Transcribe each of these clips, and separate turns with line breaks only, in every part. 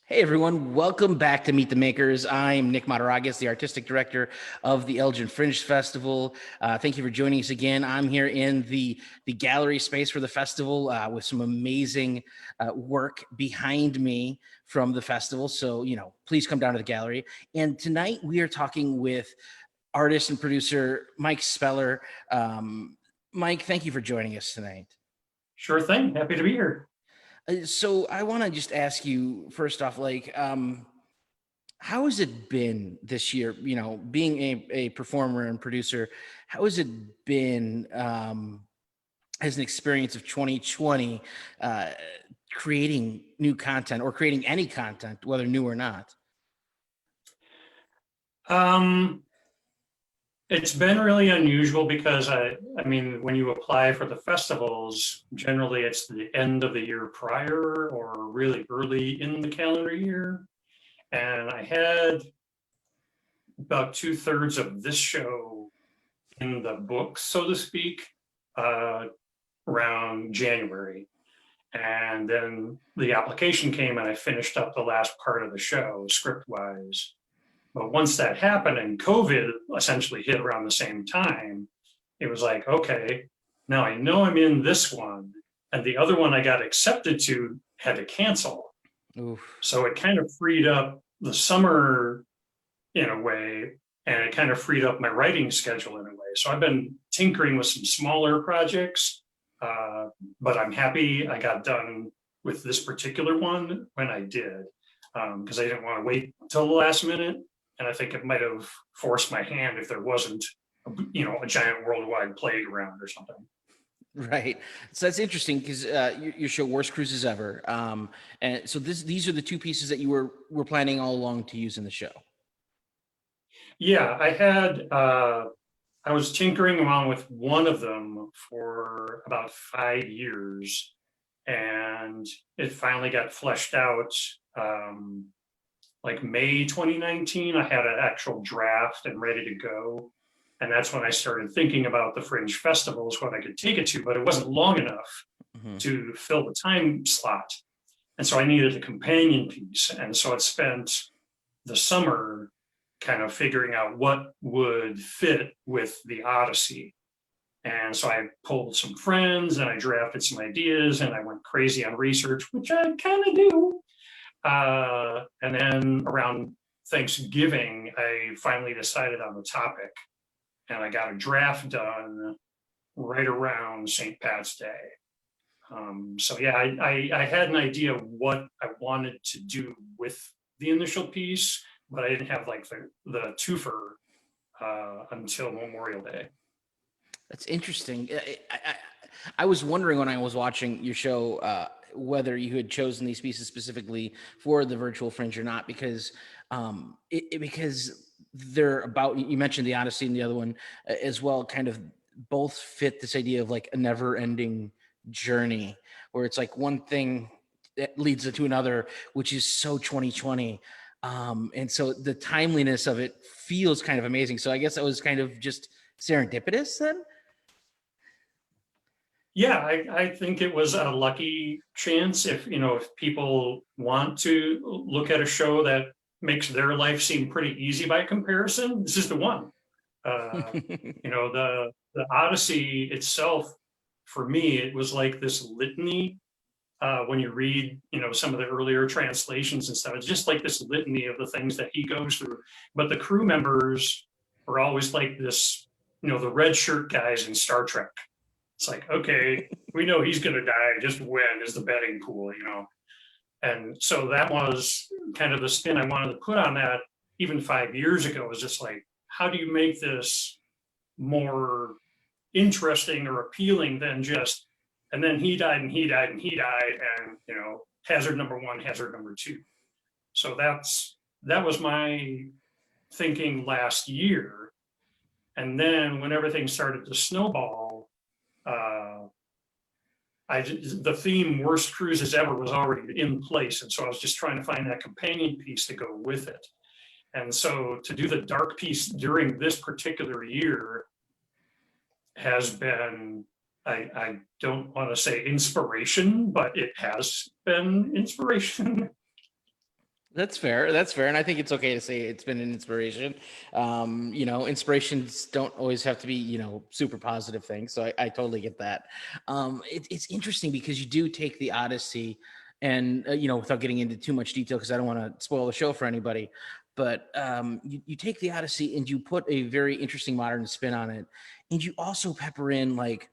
Hey everyone, welcome back to Meet the Makers. I'm Nick Mataragas, the artistic director of the Elgin Fringe Festival. Thank you for joining us again. I'm here in the gallery space for the festival with some amazing work behind me from the festival. So, please come down to the gallery. And tonight we are talking with artist and producer Mike Speller. Mike, thank you for joining us tonight.
Sure thing. Happy to be here.
So I want to just ask you first off, how has it been this year? Being a performer and producer, how has it been as an experience of 2020, uh, creating new content or creating any content, whether new or not?
Um, it's been really unusual because I mean, when you apply for the festivals, generally it's the end of the year prior or really early in the calendar year. And I had about 2/3 of this show in the book, so to speak, uh, around January. And then the application came and I finished up the last part of the show script wise. But once that happened and COVID essentially hit around the same time, it was like, okay, now I know I'm in this one. And the other one I got accepted to had to cancel.
Oof.
So it kind of freed up the summer in a way, and it kind of freed up my writing schedule in a way. So I've been tinkering with some smaller projects, uh, but I'm happy I got done with this particular one when I did, because I didn't want to wait until the last minute. And I think it might have forced my hand if there wasn't, a giant worldwide playground or something.
Right. So that's interesting because your show Worst Cruises Ever. And so these are the two pieces that you were planning all along to use in the show.
Yeah, I was tinkering around with one of them for about 5 years, and it finally got fleshed out. Um, like May 2019, I had an actual draft and ready to go. And that's when I started thinking about the Fringe festivals, what I could take it to, but it wasn't long enough
Mhm.
to fill the time slot. And so I needed a companion piece. And so it spent the summer kind of figuring out what would fit with the Odyssey. And so I pulled some friends and I drafted some ideas and I went crazy on research, which I kind of do. And then around Thanksgiving, I finally decided on the topic and I got a draft done right around St. Pat's Day. So yeah, I had an idea of what I wanted to do with the initial piece, but I didn't have like the twofer until Memorial Day.
That's interesting. I was wondering when I was watching your show whether you had chosen these pieces specifically for the virtual fringe or not, because because they're about, you mentioned the Odyssey and the other one as well, kind of both fit this idea of like a never-ending journey, where it's like one thing that leads to another, which is so 2020. And so the timeliness of it feels kind of amazing. So I guess that was kind of just serendipitous then.
Yeah, I think it was a lucky chance. If people want to look at a show that makes their life seem pretty easy by comparison, this is the one. Uh, the Odyssey itself, for me, it was like this litany. When you read, some of the earlier translations and stuff, it's just like this litany of the things that he goes through. But the crew members are always like this, the red shirt guys in Star Trek. It's like, okay, we know he's going to die. Just when is the betting pool. And so that was kind of the spin I wanted to put on that. Even 5 years ago, was just like, how do you make this more interesting or appealing than just, and then he died and he died and he died, and hazard number one, hazard number two. So that was my thinking last year. And then when everything started to snowball, uh, the theme "Worst Cruises Ever" was already in place, and so I was just trying to find that companion piece to go with it. And so to do the dark piece during this particular year has been, I don't want to say inspiration, but it has been inspiration.
That's fair. That's fair. And I think it's okay to say it's been an inspiration. Inspirations don't always have to be, super positive things. So I totally get that. It's interesting because you do take the Odyssey and, without getting into too much detail, because I don't want to spoil the show for anybody, but you take the Odyssey and you put a very interesting modern spin on it. And you also pepper in like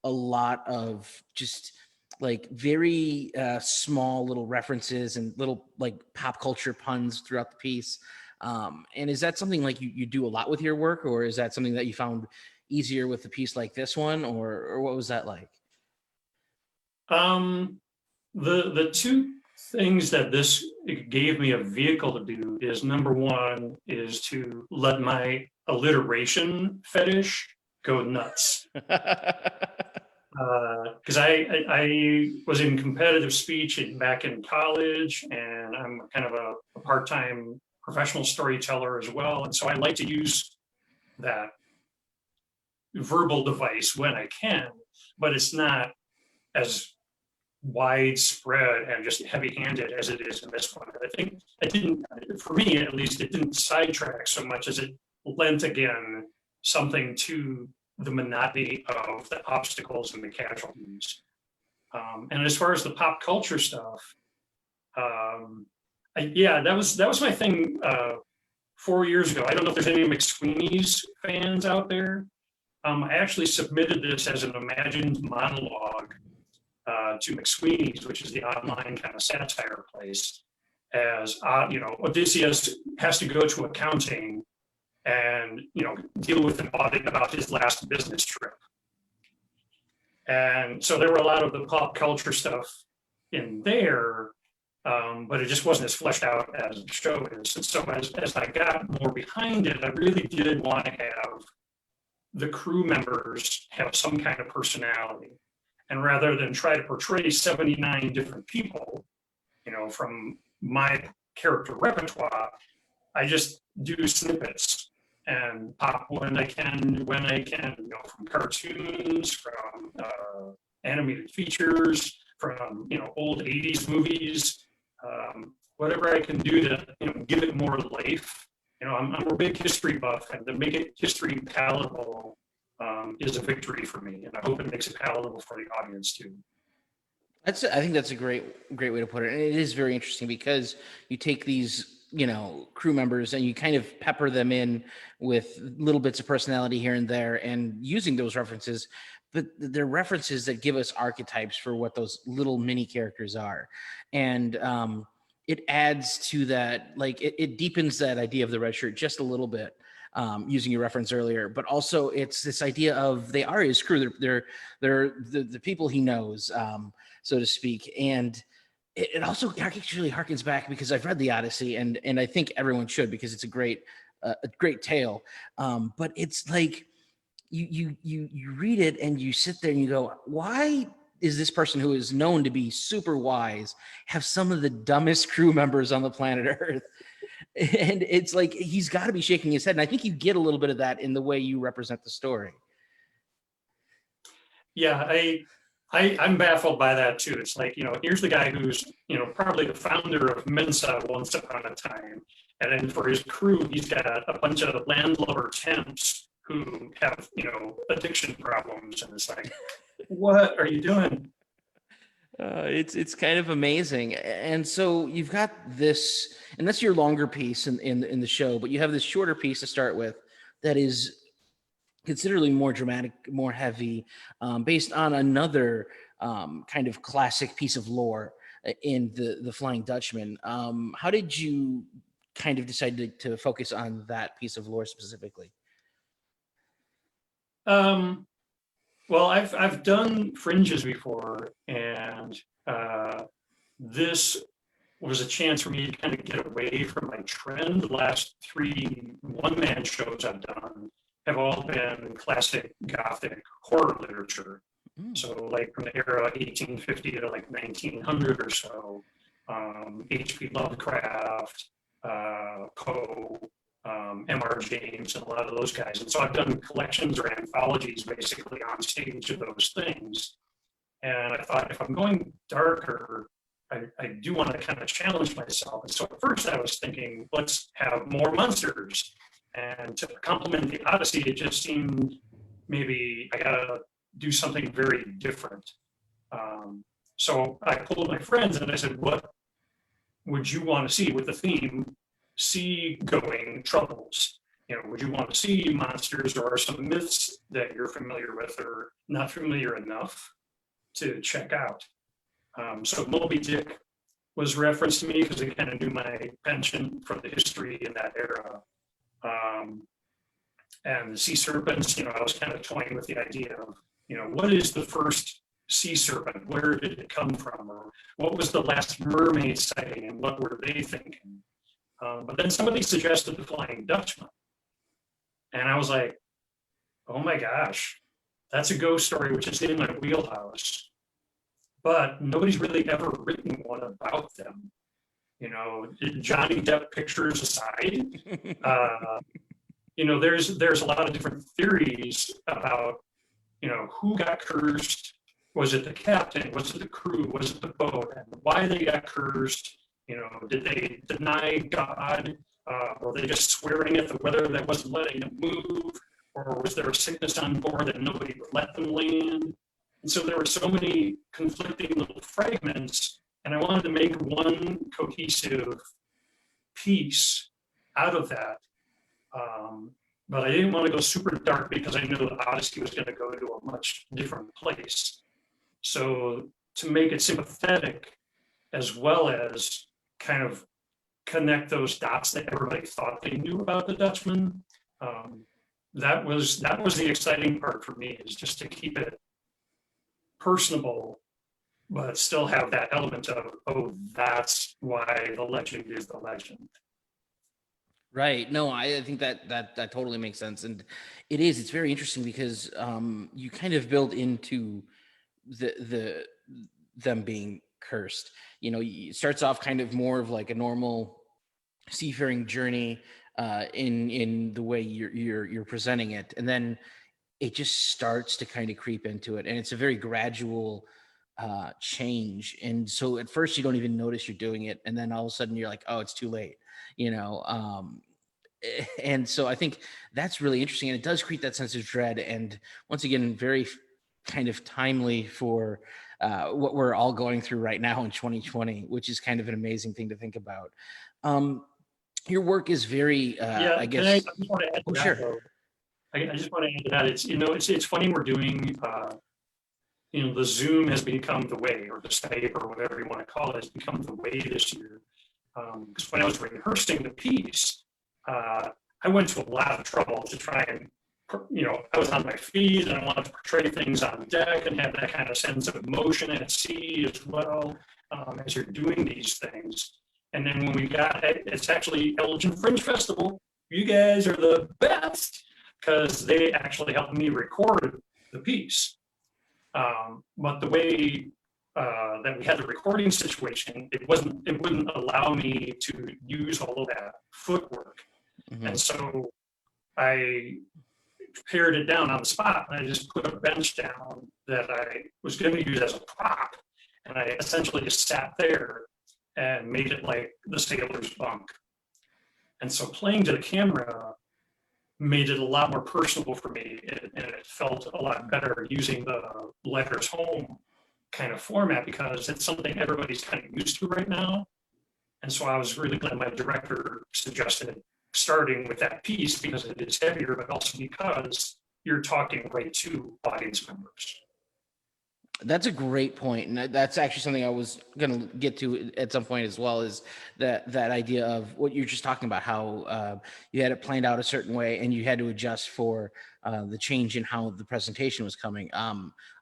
a lot of just like very small little references and little like pop culture puns throughout the piece. And is that something like you do a lot with your work, or is that something that you found easier with a piece like this one, or what was that like?
Um, the two things that this gave me a vehicle to do is, number one is to let my alliteration fetish go nuts. Because I was in competitive speech back in college, and I'm kind of a part-time professional storyteller as well. And so I like to use that verbal device when I can, but it's not as widespread and just heavy-handed as it is in this one. I think it didn't, for me at least, it didn't sidetrack so much as it lent again something to the monotony of the obstacles and the casualties. And as far as the pop culture stuff, yeah, that was my thing 4 years ago. I don't know if there's any McSweeney's fans out there. I actually submitted this as an imagined monologue to McSweeney's, which is the online kind of satire place, as Odysseus has to go to accounting and deal with an audit about his last business trip. And so there were a lot of the pop culture stuff in there, but it just wasn't as fleshed out as the show is. And so as I got more behind it, I really did want to have the crew members have some kind of personality. And rather than try to portray 79 different people, from my character repertoire, I just do snippets and pop when I can, from cartoons, from animated features, from old 80s movies, whatever I can do to give it more life. I'm a big history buff, and to make it history palatable is a victory for me, and I hope it makes it palatable for the audience too.
I think that's a great way to put it. And it is very interesting because you take these, crew members and you kind of pepper them in with little bits of personality here and there and using those references, but they're references that give us archetypes for what those little mini characters are. And it adds to that, like it deepens that idea of the red shirt just a little bit. Using your reference earlier, but also it's this idea of they are his crew. They're the people he knows, so to speak. And it also actually harkens back, because I've read the Odyssey, and I think everyone should, because it's a great tale. But it's like you read it and you sit there and you go, why is this person who is known to be super wise have some of the dumbest crew members on the planet Earth? And it's like he's got to be shaking his head, and I think you get a little bit of that in the way you represent the story.
Yeah, I'm baffled by that too. It's like, here's the guy who's probably the founder of Mensa once upon a time, and then for his crew he's got a bunch of landlubber temps who have addiction problems, and it's like, what are you doing?
It's kind of amazing. And so you've got this, and that's your longer piece in the show, but you have this shorter piece to start with that is considerably more dramatic, more heavy, based on another kind of classic piece of lore in the Flying Dutchman. How did you kind of decide to focus on that piece of lore specifically?
Well, I've done fringes before, and this was a chance for me to kind of get away from my trend. The last 3 one-man shows I've done have all been classic Gothic horror literature. So like from the era 1850 to like 1900 or so, H.P. Lovecraft, Poe, M.R. James, and a lot of those guys. And so I've done collections or anthologies basically on stage of those things. And I thought, if I'm going darker, I do want to kind of challenge myself. And so at first I was thinking, let's have more monsters. And to complement the Odyssey, it just seemed maybe I gotta do something very different. So I pulled my friends and I said, what would you want to see with the theme sea-going troubles? Would you want to see monsters, or are some myths that you're familiar with or not familiar enough to check out? So Moby Dick was referenced to me because they kind of knew my penchant for the history in that era. And the sea serpents, I was kind of toying with the idea of, what is the first sea serpent? Where did it come from? Or what was the last mermaid sighting and what were they thinking? But then somebody suggested the Flying Dutchman. And I was like, oh my gosh, that's a ghost story, which is in my wheelhouse. But nobody's really ever written one about them. Johnny Depp pictures aside, there's a lot of different theories about, who got cursed. Was it the captain? Was it the crew? Was it the boat? And why they got cursed? Did they deny God? Were they just swearing at the weather that wasn't letting them move? Or was there a sickness on board that nobody would let them land? And so there were so many conflicting little fragments, and I wanted to make one cohesive piece out of that. But I didn't want to go super dark because I knew the Odyssey was going to go to a much different place. So to make it sympathetic, as well as kind of connect those dots that everybody thought they knew about the Dutchman, that was the exciting part for me, is just to keep it personable, but still have that element of, oh, that's why the legend is the legend.
Right. No, I think that totally makes sense. And it's very interesting because you kind of build into them being cursed. It starts off kind of more of like a normal seafaring journey in the way you're presenting it, and then it just starts to kind of creep into it, and it's a very gradual change. And so at first you don't even notice you're doing it, and then all of a sudden you're like, oh, it's too late. And so I think that's really interesting, and it does create that sense of dread, and once again, very kind of timely for what we're all going through right now in 2020, which is kind of an amazing thing to think about. Your work is very, I guess.
I just want to add to that,
sure.
though. I just want to add to that. It's funny we're doing. The Zoom has become the way, or the Skype, or whatever you want to call it, has become the way this year. Because when I was rehearsing the piece, I went to a lot of trouble to try and, I was on my feet and I wanted to portray things on deck and have that kind of sense of emotion at sea as well, as you're doing these things. And then when it's actually Elgin Fringe Festival, you guys are the best, because they actually helped me record the piece. But the way that we had the recording situation, it wouldn't allow me to use all of that footwork. Mm-hmm. And so I pared it down on the spot, and I just put a bench down that I was going to use as a prop. And I essentially just sat there and made it like the sailor's bunk. And so playing to the camera made it a lot more personable for me, and it felt a lot better using the letters home kind of format, because it's something everybody's kind of used to right now. And so I was really glad my director suggested starting with that piece, because it is heavier, but also because you're talking right to audience members.
That's a great point, and that's actually something I was going to get to at some point as well. Is that idea of what you're just talking about? How you had it planned out a certain way, and you had to adjust for the change in how the presentation was coming.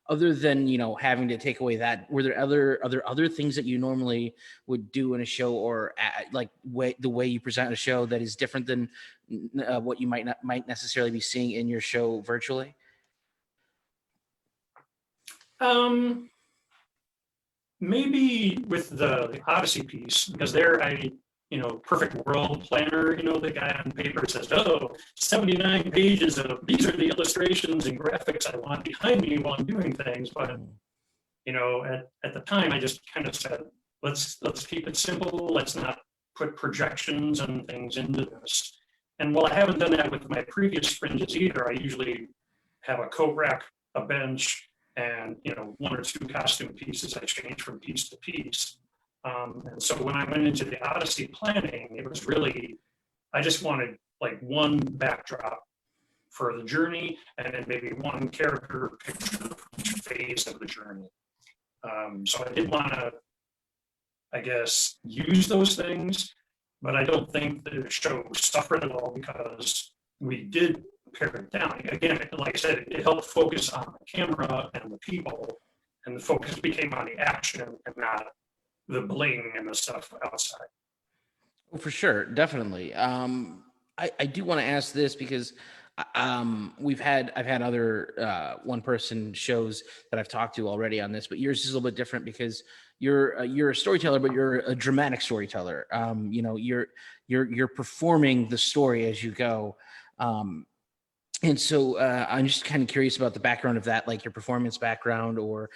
Other than having to take away that, were there other things that you normally would do in a show, or the way you present a show that is different than what you might necessarily be seeing in your show virtually?
Maybe with the Odyssey piece, because there perfect world planner, the guy on paper says, 79 pages of these are the illustrations and graphics I want behind me while I'm doing things. But, at the time, I just kind of said, let's keep it simple. Let's not put projections and things into this. And while I haven't done that with my previous fringes either, I usually have a coat rack, a bench, and one or two costume pieces I change from piece to piece. And so when I went into the Odyssey planning, it was really, I just wanted like one backdrop for the journey, and then maybe one character picture for each phase of the journey. So I did want to, I guess, use those things, but I don't think the show suffered at all because we did pare it down. Again, like I said, it helped focus on the camera and the people, and the focus became on the action and not the bling and the stuff outside.
Oh, for sure, definitely. I do want to ask this because I've had other one person shows that I've talked to already on this, but yours is a little bit different because you're a storyteller, but you're a dramatic storyteller. You're performing the story as you go. And so I'm just kind of curious about the background of that, like your performance background, or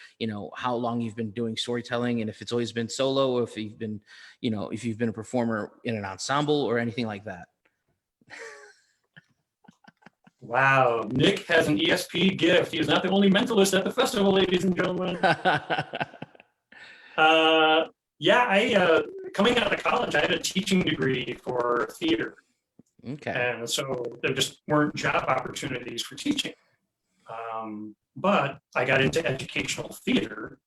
how long you've been doing storytelling, and if it's always been solo, or if you've been, if you've been a performer in an ensemble or anything like that.
Wow, Nick has an ESP gift. He is not the only mentalist at the festival, ladies and gentlemen. Coming out of college, I had a teaching degree for theater.
Okay.
And so there just weren't job opportunities for teaching. But I got into educational theater.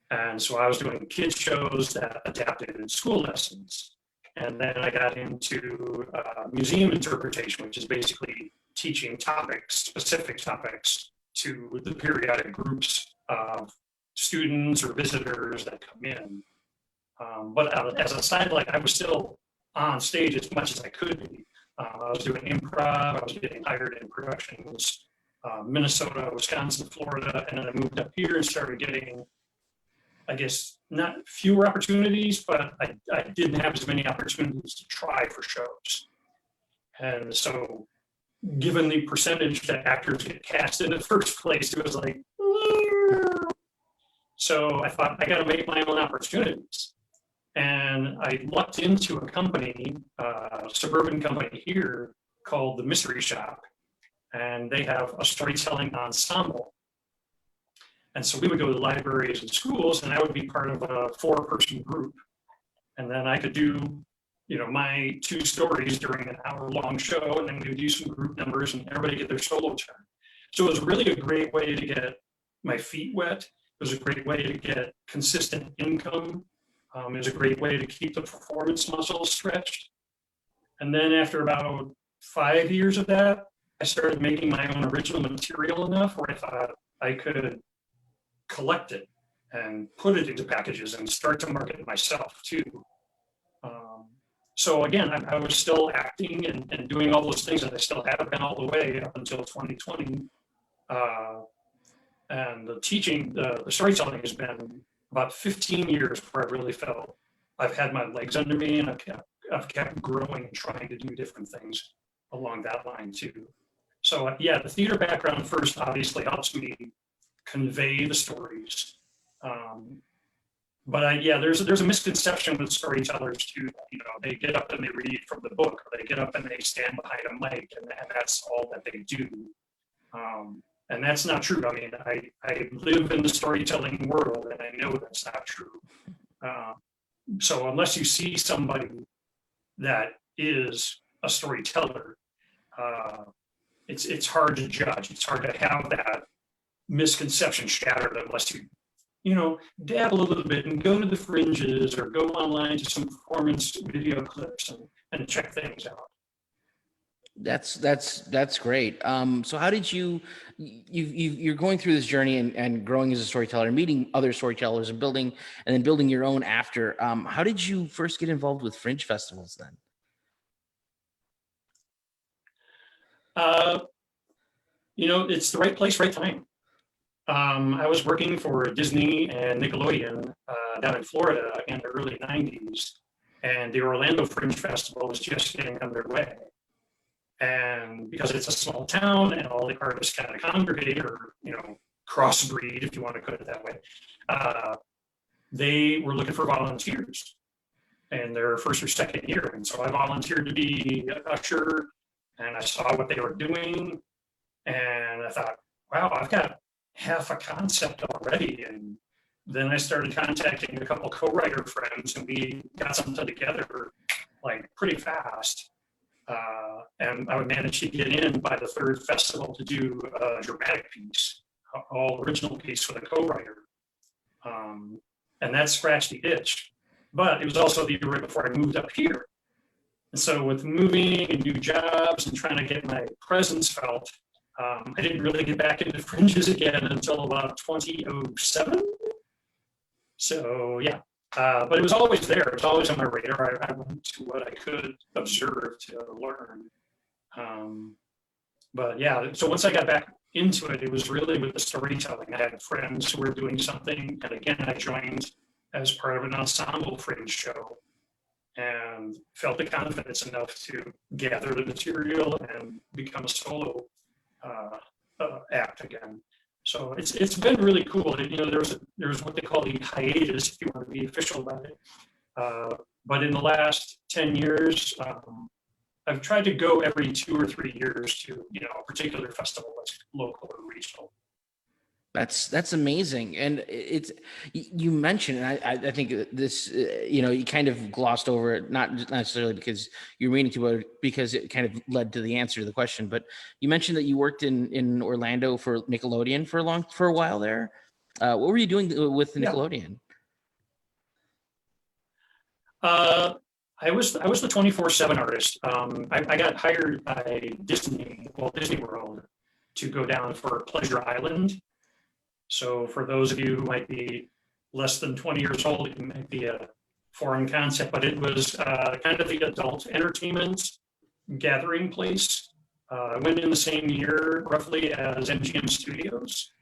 And so I was doing kids shows that adapted school lessons. And then I got into museum interpretation, which is basically teaching specific topics to the periodic groups of students or visitors that come in. But as a sideline, I was still on stage as much as I could be. I was doing improv, I was getting hired in productions, Minnesota, Wisconsin, Florida, and then I moved up here and started getting, I guess, not fewer opportunities, but I didn't have as many opportunities to try for shows. And so given the percentage that actors get cast in the first place, it was like, so I thought I got to make my own opportunities. And I lucked into a company, a suburban company here called the Mystery Shop. And they have a storytelling ensemble. And so we would go to libraries and schools, and I would be part of a 4-person group. And then I could do, my 2 stories during an hour-long show, and then we would do some group numbers, and everybody get their solo turn. So it was really a great way to get my feet wet. It was a great way to get consistent income. It was a great way to keep the performance muscles stretched. And then after about 5 years of that, I started making my own original material enough where I thought I could collect it and put it into packages and start to market it myself too. So again, I was still acting and doing all those things that I still have been all the way up until 2020. And the teaching, the storytelling has been about 15 years where I really felt I've had my legs under me, and I've kept growing and trying to do different things along that line too. So the theater background first obviously helps me convey the stories. But there's a misconception with storytellers too. They get up and they read from the book, or they get up and they stand behind a mic, and that's all that they do. And that's not true. I mean, I live in the storytelling world, and I know that's not true. So unless you see somebody that is a storyteller, it's hard to judge. It's hard to have that misconception shattered unless you dabble a little bit and go to the fringes or go online to some performance video clips and check things out.
That's great. So how did you're going through this journey and growing as a storyteller, meeting other storytellers and then building your own after. How did you first get involved with Fringe festivals then?
It's the right place, right time. I was working for Disney and Nickelodeon down in Florida in the early 90s, and the Orlando Fringe Festival was just getting underway. And because it's a small town and all the artists kind of congregate or, crossbreed, if you want to put it that way, they were looking for volunteers in their first or second year. And so I volunteered to be an usher, and I saw what they were doing. And I thought, wow, I've got half a concept already. And then I started contacting a couple co-writer friends, and we got something together like pretty fast. And I would manage to get in by the third festival to do a dramatic piece, all original piece with a co-writer. And that scratched the itch. But it was also the year right before I moved up here. And so with moving and new jobs and trying to get my presence felt, I didn't really get back into Fringes again until about 2007. So yeah, but it was always there. It was always on my radar. I went to what I could observe to learn. But yeah, so once I got back into it, it was really with the storytelling. I had friends who were doing something, and again, I joined as part of an ensemble Fringe show and felt the confidence enough to gather the material and become a solo act again. So it's been really cool. There's what they call the hiatus, if you want to be official about it. But in the last 10 years, I've tried to go every 2 or 3 years to a particular festival that's local or regional.
That's amazing. And you mentioned, and I think this, you kind of glossed over it, not necessarily because you're meaning to, but because it kind of led to the answer to the question. But you mentioned that you worked in Orlando for Nickelodeon for a while there. What were you doing with Nickelodeon?
I was the 24/7 artist. I got hired by Disney World to go down for Pleasure Island. So for those of you who might be less than 20 years old, it might be a foreign concept, but it was kind of the adult entertainment gathering place. I went in the same year roughly as MGM Studios.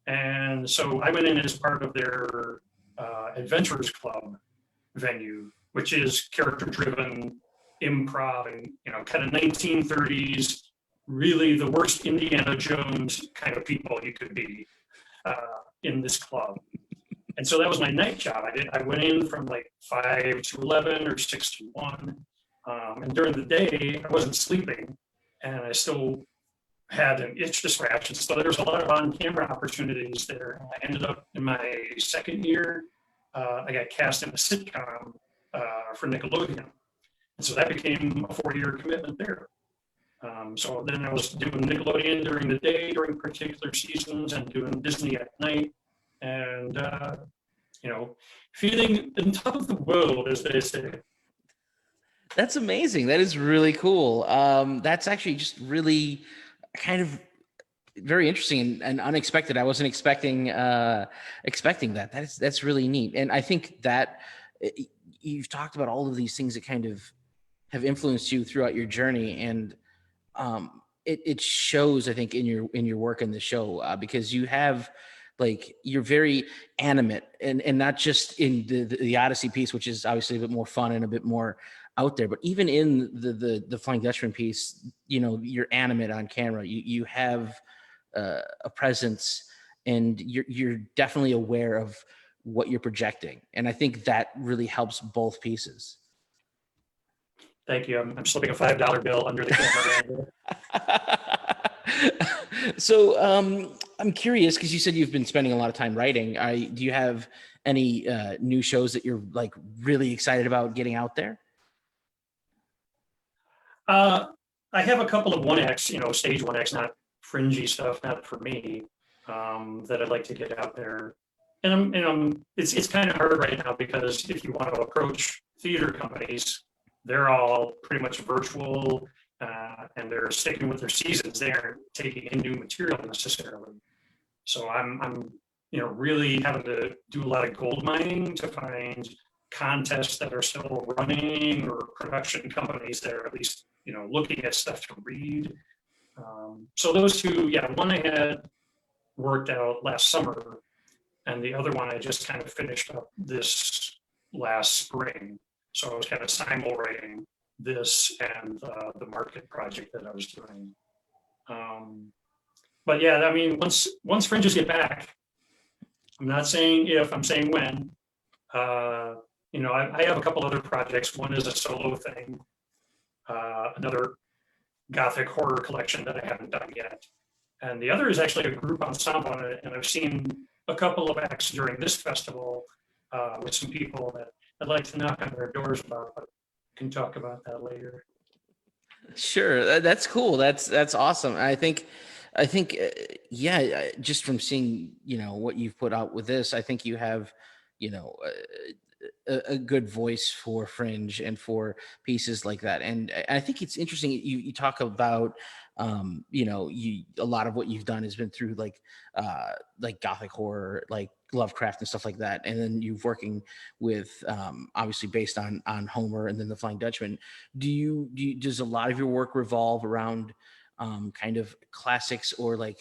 And so I went in as part of their Adventurers Club venue, which is character-driven improv and kind of 1930s, really the worst Indiana Jones kind of people you could be in this club. And so that was my night job. I went in from like 5 to 11 or 6 to 1. And during the day, I wasn't sleeping, and I still had an itch to scratch. And so there was a lot of on-camera opportunities there. I ended up in my second year, I got cast in a sitcom for Nickelodeon. And so that became a 4-year commitment there. So then I was doing Nickelodeon during the day, during particular seasons, and doing Disney at night. And, feeling on top of the world, as they say.
That's amazing. That is really cool. That's actually just really kind of very interesting and unexpected. I wasn't expecting that. That's really neat. And I think that you've talked about all of these things that kind of have influenced you throughout your journey, and it shows, I think, in your work in the show, because you have you're very animate, and not just in the Odyssey piece, which is obviously a bit more fun and a bit more out there, but even in the Flying Dutchman piece, you're animate on camera. You have a presence, and you're definitely aware of what you're projecting, and I think that really helps both pieces.
Thank you. I'm slipping a $5 bill under the camera.
So I'm curious, because you said you've been spending a lot of time writing. Do you have any new shows that you're really excited about getting out there?
I have a couple of 1X, stage 1X, not fringy stuff, not for me, that I'd like to get out there. And it's kind of hard right now, because if you want to approach theater companies, they're all pretty much virtual, and they're sticking with their seasons. They aren't taking in new material necessarily. So I'm really having to do a lot of gold mining to find contests that are still running, or production companies that are at least looking at stuff to read. So those two, one I had worked out last summer, and the other one I just kind of finished up this last spring. So I was kind of simul writing this and the market project that I was doing. But yeah, I mean, once Fringes get back, I'm not saying if, I'm saying when, I have a couple other projects. One is a solo thing, another gothic horror collection that I haven't done yet. And the other is actually a group ensemble, and I've seen a couple of acts during this festival with some people that I'd like to knock on their doors about, but can talk about that later.
Sure, that's cool. That's awesome. Yeah, just from seeing what you've put out with this, I think you have you know a good voice for Fringe and for pieces like that. And I think it's interesting. You talk about you a lot of what you've done has been through like gothic horror, like Lovecraft and stuff like that. And then you've working with obviously based on Homer and then the Flying Dutchman. Does a lot of your work revolve around kind of classics or like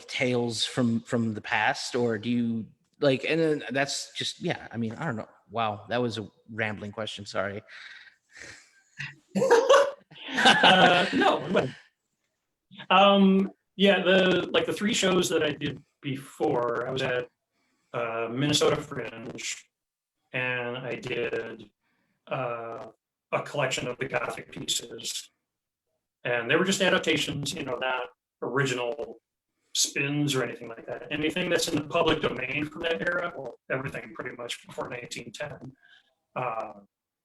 tales from the past, or do you like? And then that's just, yeah, I mean, I don't know. Wow, that was a rambling question, sorry.
No, yeah, the three shows that I did before, I was at Minnesota Fringe, and I did a collection of the Gothic pieces, and they were just adaptations, not original spins or anything like that. Anything that's in the public domain from that era, well, everything pretty much before 1910.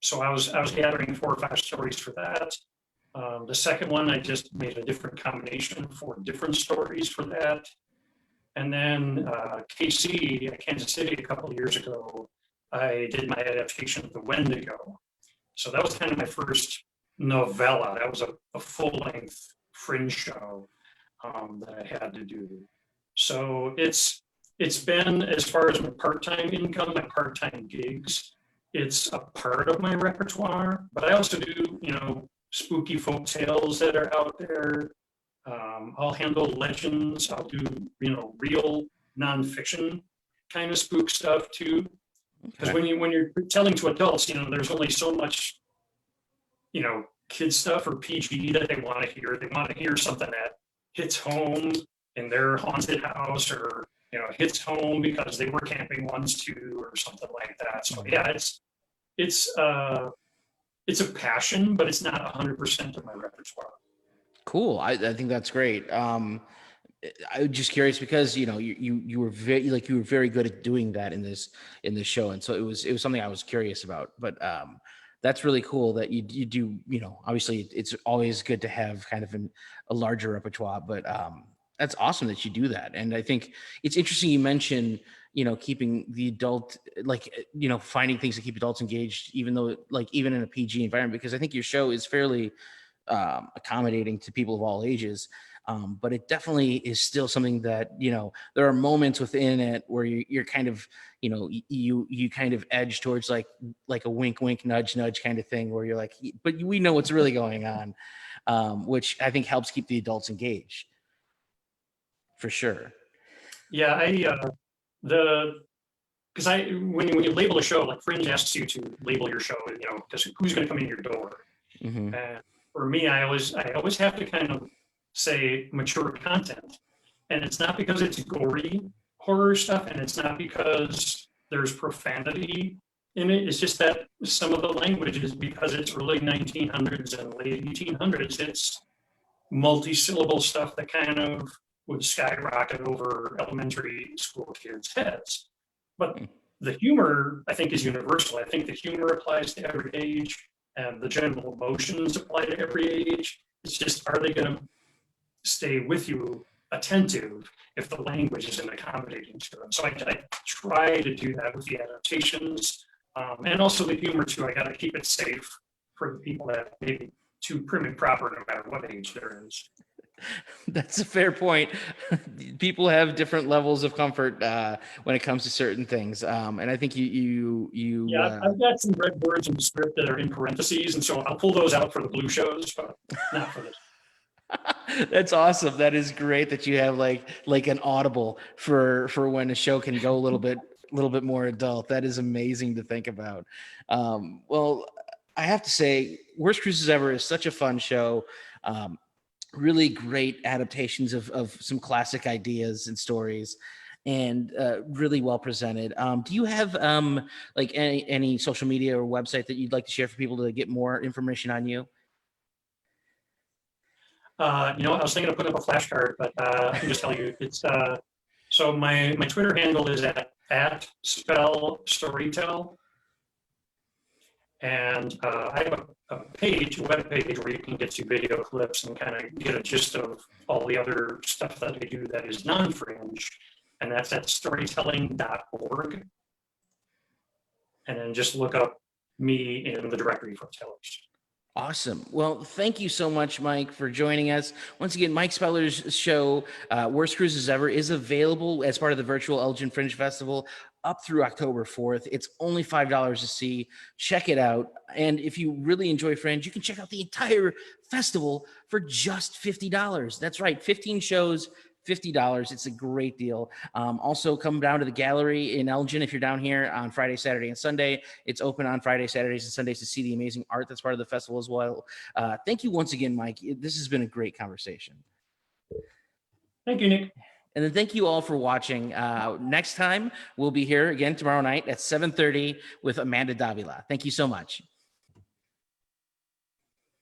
So I was gathering 4 or 5 stories for that. The second one, I just made a different combination for different stories for that. And then KC, Kansas City, a couple of years ago, I did my adaptation of The Wendigo. So that was kind of my first novella. That was a full-length Fringe show that I had to do. So it's been, as far as my part-time income, my part-time gigs, it's a part of my repertoire, but I also do, spooky folk tales that are out there. I'll handle legends. I'll do, real nonfiction kind of spook stuff too. Because when you're telling to adults, there's only so much, kid stuff or PG that they want to hear. They want to hear something that hits home in their haunted house, or hits home because they were camping once too, or something like that. So yeah, it's a passion, but it's not 100% of my repertoire.
Cool. I think that's great. I was just curious because you were very good at doing that in this show, and so it was something I was curious about. But that's really cool that you do. Obviously it's always good to have kind of a larger repertoire, but that's awesome that you do that. And I think it's interesting you mentioned keeping the adult, finding things to keep adults engaged, even though even in a PG environment, because I think your show is fairly accommodating to people of all ages. But it definitely is still something that there are moments within it where you're kind of you kind of edge towards like a wink wink nudge nudge kind of thing, where you're like, but we know what's really going on, which I think helps keep the adults engaged for sure.
Yeah, because when you label a show, like Fringe asks you to label your show, because who's going to come in your door?
Mm-hmm.
And for me, I always have to kind of say mature content, and it's not because it's gory horror stuff, and it's not because there's profanity in it. It's just that some of the language is, because it's early 1900s and late 1800s. It's multi-syllable stuff that kind of would skyrocket over elementary school kids' heads. But the humor, I think, is universal. I think the humor applies to every age, and the general emotions apply to every age. It's just, are they going to stay with you attentive if the language isn't accommodating to them? So I try to do that with the adaptations, and also the humor too. I got to keep it safe for the people that may be too prim and proper, no matter what age there is.
That's a fair point. People have different levels of comfort when it comes to certain things, and I think
Yeah, I've got some red words in the script that are in parentheses, and so I'll pull those out for the blue shows, but not for this.
That's awesome. That is great that you have like an audible for when a show can go a little bit more adult. That is amazing to think about. Well, I have to say, Worst Cruises Ever is such a fun show. Really great adaptations of some classic ideas and stories. and really well presented. Do you have like any social media or website that you'd like to share for people to get more information on you?
I was thinking of putting up a flashcard, but I can just tell you it's so my Twitter handle is at spell storytell, and I have a page, a web page where you can get to video clips and kind of get a gist of all the other stuff that I do that is non-fringe, and that's at storytelling.org. And then just look up me in the directory for tellers.
Awesome. Well, thank you so much, Mike, for joining us. Once again, Mike Speller's show, Worst Cruises Ever, is available as part of the virtual Elgin Fringe Festival up through October 4th. It's only $5 to see. Check it out. And if you really enjoy Fringe, you can check out the entire festival for just $50. That's right, 15 shows, $50. It's a great deal. Also, come down to the gallery in Elgin if you're down here on Friday, Saturday, and Sunday. It's open on Friday, Saturdays, and Sundays to see the amazing art that's part of the festival as well. Thank you once again, Mike. This has been a great conversation.
Thank you, Nick.
And then thank you all for watching. Next time, we'll be here again tomorrow night at 7:30 with Amanda Davila. Thank you so much.